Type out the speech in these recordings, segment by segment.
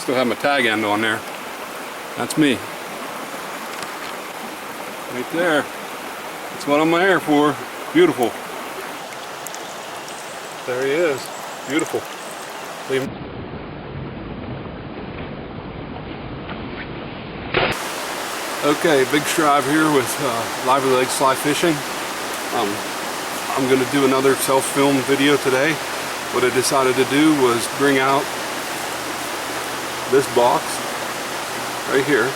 Still have my tag end on there. That's me. Right there. That's what I'm there for. Beautiful. There he is. Beautiful. Leave him. Okay, big Shrive here with Lively Legz Fly Fishing. I'm going to do another self-film video today. What I decided to do was bring out this box right here,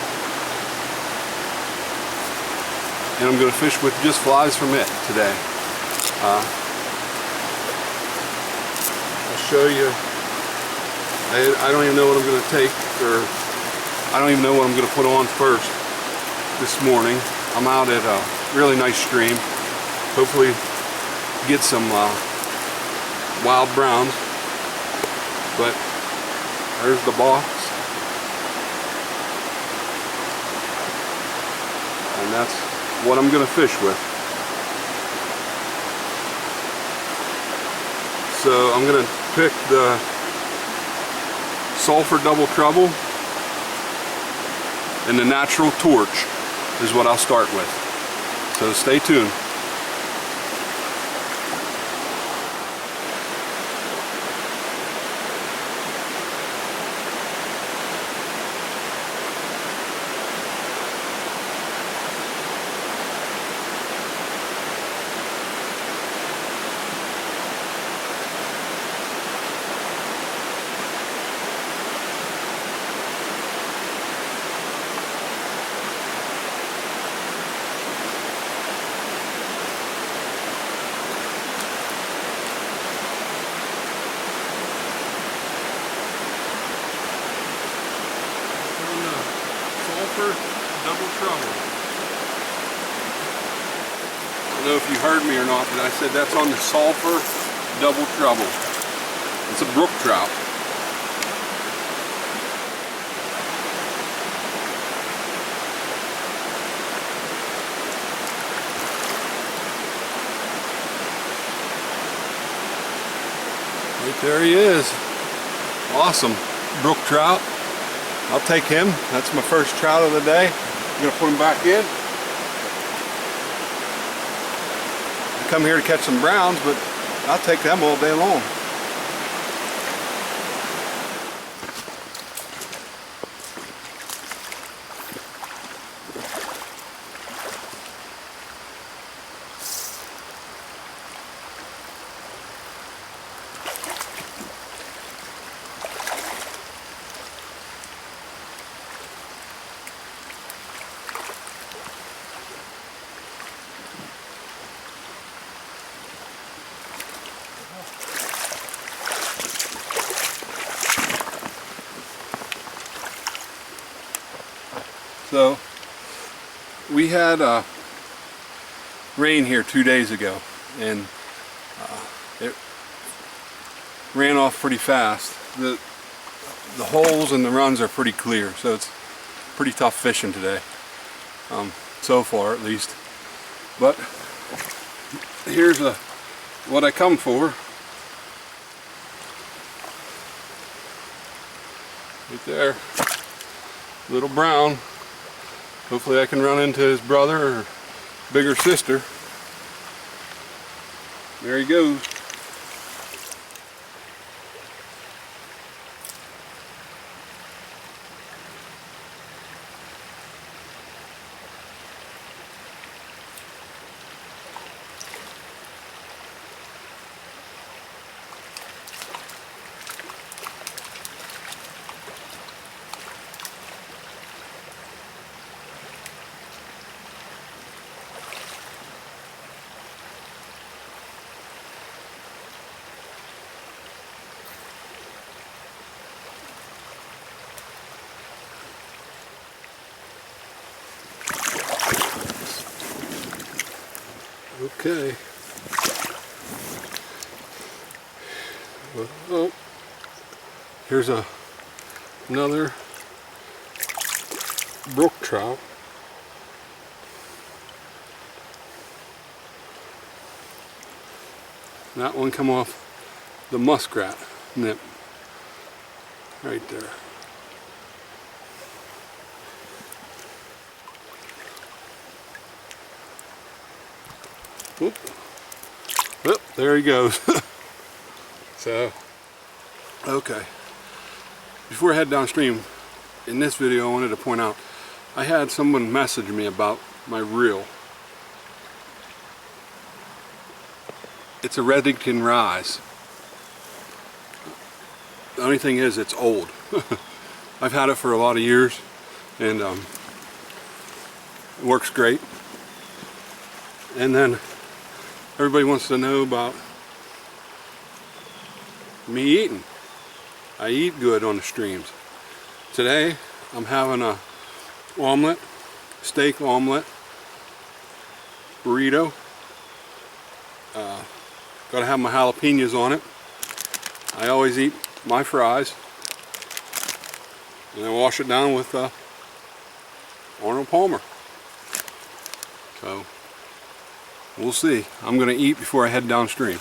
and I'm going to fish with just flies from it today. I'll show you. I don't even know what I'm going to take, or I don't even know what I'm going to put on first this morning. I'm out at a really nice stream. Hopefully get some wild browns, but there's the box, and that's what I'm going to fish with. So I'm going to pick the Sulphur Double Trouble, and the Natural Torch is what I'll start with. So stay tuned. Double Trouble. I don't know if you heard me or not, but I said that's on the Sulphur Double Trouble. It's a brook trout. Right there he is. Awesome. Brook trout. I'll take him. That's my first trout of the day. I'm going to put him back in. I come here to catch some browns, but I'll take them all day long. So we had rain here 2 days ago, and it ran off pretty fast. The holes and the runs are pretty clear, so it's pretty tough fishing today, so far at least. But here's what I come for. Right there, little brown. Hopefully I can run into his brother or bigger sister. There he goes. Okay. Oh, here's another brook trout. That one come off the muskrat nip right there. Whoop. Whoop, there he goes. So, okay. Before I head downstream, in this video I wanted to point out, I had someone message me about my reel. It's a Redington Rise. The only thing is, it's old. I've had it for a lot of years, and it works great. And then everybody wants to know about me eating. I eat good on the streams. Today I'm having a omelet, steak omelet, burrito. Gotta have my jalapenos on it. I always eat my fries, and I wash it down with Arnold Palmer. So we'll see. I'm gonna eat before I head downstream.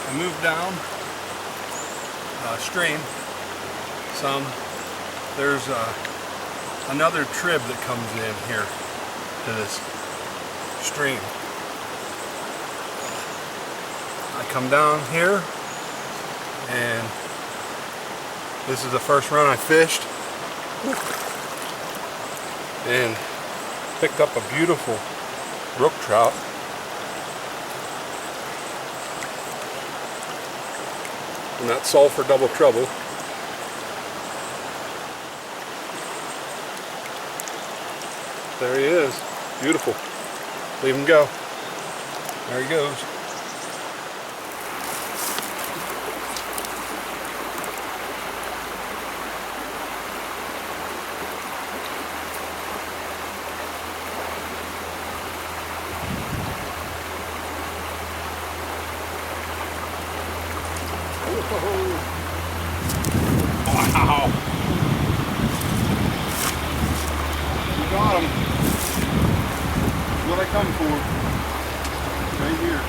I moved down stream some. There's another trib that comes in here to this stream. I come down here, and this is the first run I fished, and picked up a beautiful brook trout. And that sulfur double trouble. There he is. Beautiful. Leave him go. There he goes. Wow! We got him. That's what I come for. Right here.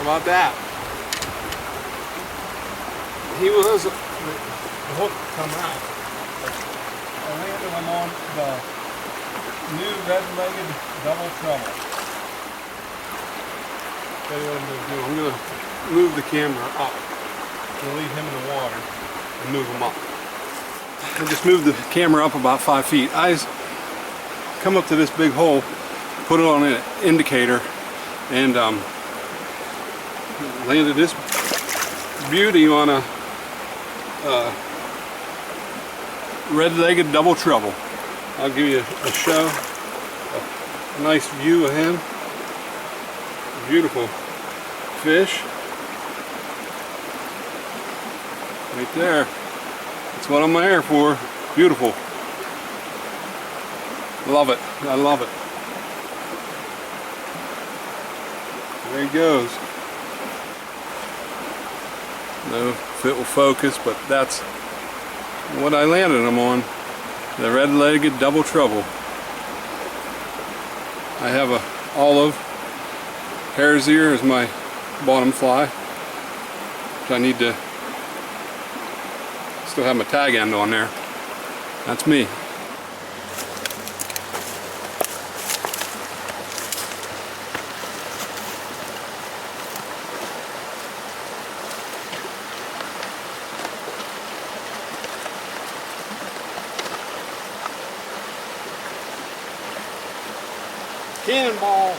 How about that? He was, the hook come out. I landed him on the new red-legged double trouble. Tell you what I'm going to do. I'm going to move the camera up. I'm going to leave him in the water and move him up. I just moved the camera up about 5 feet. I come up to this big hole, put it on an indicator, and landed this beauty on a red-legged double trouble. I'll give you a show, a nice view of him. Beautiful fish. Right there. That's what I'm there for. Beautiful. Love it. I love it. There he goes. No, if it will focus, but that's what I landed him on. The red-legged double trouble. I have a olive hare's ear as my bottom fly, which I need to still have my tag end on there. That's me. Cannonball.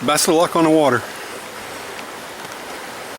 Best of luck on the water.